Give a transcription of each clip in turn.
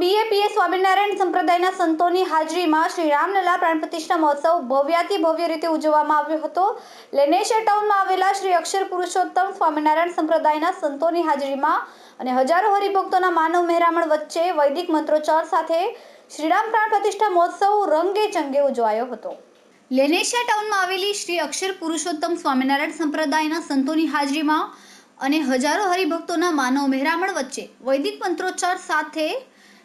BAPS Swaminarayan સંપ્રદાયના સંતોની હાજરીમાં શ્રી રામલલા પ્રાણ પ્રતિષ્ઠા મહોત્સવ ભવ્યાતિ ભવ્ય રીતે ઉજવવામાં આવ્યો હતો। લેનેશા ટાઉનમાં આવેલા શ્રી અક્ષર પુરુષોત્તમ સ્વામિનારાયણ સંપ્રદાયના સંતોની હાજરીમાં અને હજારો હરિભક્તોના માનવ મહેરામણ વચ્ચે વૈદિક મંત્રોચ્ચાર સાથે શ્રીરામ પ્રાણ પ્રતિષ્ઠા મહોત્સવ રંગે ચંગે ઉજવાયો હતો। લેનેશા ટાઉનમાં આવેલી શ્રી અક્ષર પુરુષોત્તમ સ્વામિનારાયણ સંપ્રદાયના સંતોની હાજરીમાં અને હજારો હરિભક્તોના માનવ મહેરામણ વચ્ચે વૈદિક મંત્રોચ્ચાર સાથે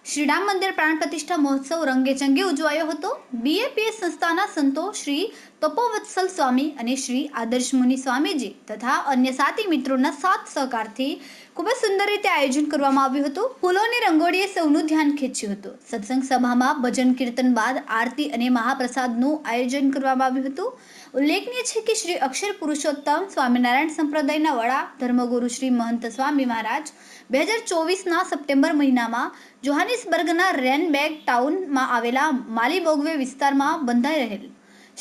શ્રીરામ મંદિર પ્રાણ પ્રતિષ્ઠા મહોત્સવ રંગે ચંગે ઉજવાયો હતો। બીએપીએસ સંસ્થાના સંતો શ્રી તપોવત્સલ સ્વામી અને શ્રી આદર્શ મુનિ સ્વામીજી તથા અન્ય સાથી મિત્રોના સાથ સહકારથી ખૂબ જ સુંદર રીતે આયોજન કરવામાં આવ્યું હતું। ફૂલોની રંગોળીએ સૌનું ધ્યાન ખેંચ્યું હતું। સત્સંગ સભામાં ભજન કીર્તન બાદ આરતી અને મહાપ્રસાદનું આયોજન કરવામાં આવ્યું હતું। ઉલ્લેખનીય છે કે શ્રી અક્ષર પુરુષોત્તમ સ્વામિનારાયણ સંપ્રદાયના વડા ધર્મગુરુ શ્રી મહંત સ્વામી મહારાજ 2024ના સપ્ટેમ્બર મહિનામાં જોહાનિસબર્ગના રેનબેગ ટાઉનમાં આવેલા માલીબોગવે વિસ્તારમાં બંધાઈ રહેલ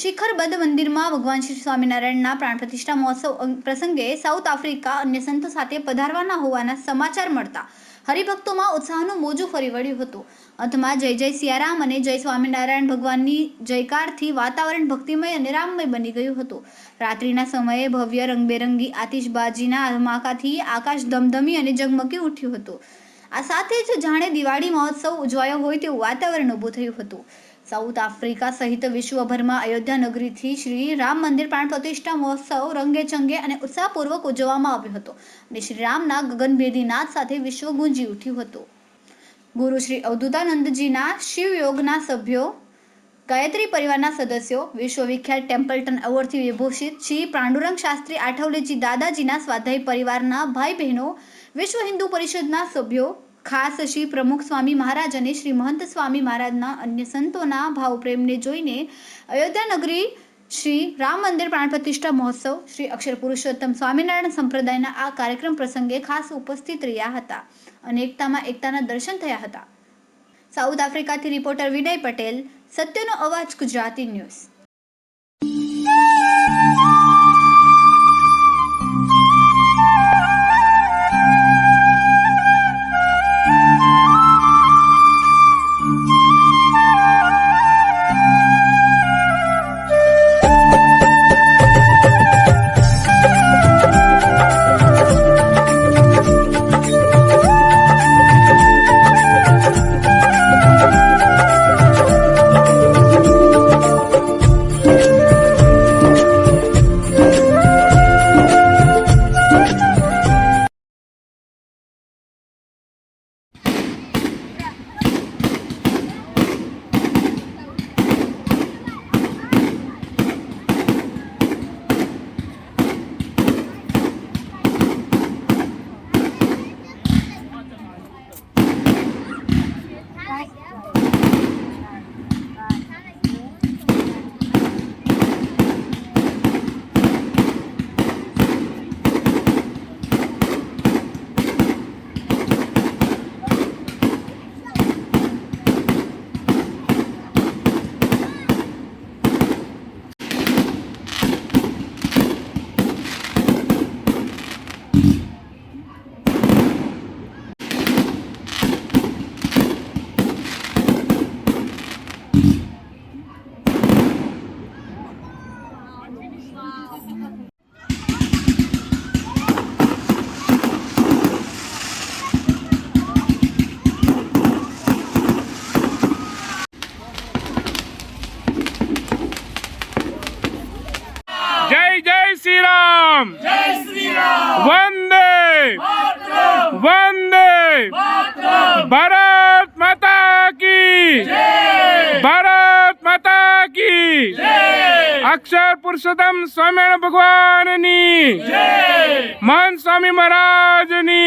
શિખરબદ્ધ મંદિરમાં ભગવાન શ્રી સ્વામિનારાયણના પ્રાણ પ્રતિષ્ઠા મહોત્સવ પ્રસંગે સાઉથ આફ્રિકા અન્ય સંતો સાથે પધારવાના હોવાના સમાચાર મળતા હરિભક્તોમાં ઉત્સાહનું મોજું ફરી વળ્યું હતું। અંતમાં જય જય સિયારામ અને જય સ્વામિનારાયણ ભગવાનની જયકારથી વાતાવરણ ભક્તિમય અને રામમય બની ગયું હતું। રાત્રિના સમયે ભવ્ય રંગબેરંગી આતિશબાજીના ધમાકાથી આકાશ ધમધમી અને ઝગમગી ઉઠ્યું હતું। આ સાથે જ જાણે દિવાળી મહોત્સવ ઉજવાયો હોય તેવું વાતાવરણ ઊભું થયું હતું। સાઉથ આફ્રિકા સહિત વિશ્વભરમાં અયોધ્યા નગરીથી શ્રી રામ મંદિર પ્રાણ પ્રતિષ્ઠા મહોત્સવ રંગે ચંગે અને ઉત્સાહપૂર્વક ઉજવવામાં આવ્યો હતો અને શ્રી રામના ગગનભેદી નાદ સાથે વિશ્વ ગુંજી ઉઠ્યું હતું। ગુરુ શ્રી અવધૂતાનંદજીના શિવયોગના સભ્યો, ગાયત્રી પરિવારના સદસ્યો, વિશ્વવિખ્યાત ટેમ્પલ્ટન એવોર્ડથી વિભૂષિત શ્રી પાંડુરંગ શાસ્ત્રી આઠવલેજી દાદાજીના સ્વાધ્યાય પરિવારના ભાઈ બહેનો, વિશ્વ હિન્દુ પરિષદના સભ્યો, ખાસ શ્રી પ્રમુખ સ્વામી મહારાજ અને શ્રી મહંત સ્વામી મહારાજના અન્ય સંતોના ભાવપ્રેમને જોઈને અયોધ્યા નગરી શ્રી રામ મંદિર પ્રાણ પ્રતિષ્ઠા મહોત્સવ શ્રી અક્ષર પુરુષોત્તમ સ્વામિનારાયણ સંપ્રદાયના આ કાર્યક્રમ પ્રસંગે ખાસ ઉપસ્થિત રહ્યા હતા અને એકતામાં એકતાના દર્શન થયા હતા। સાઉથ આફ્રિકાથી રિપોર્ટર વિનય પટેલ, સત્યનો અવાજ ગુજરાતી ન્યૂઝ। जय जय श्री राम, जय श्री राम, वंदे मातरम, वंदे मातरम, भारत माता की जय, भारत माता की जय, अक्षर पुरुषोत्तम स्वामी भगवान नी जय, महंत स्वामी महाराज नी।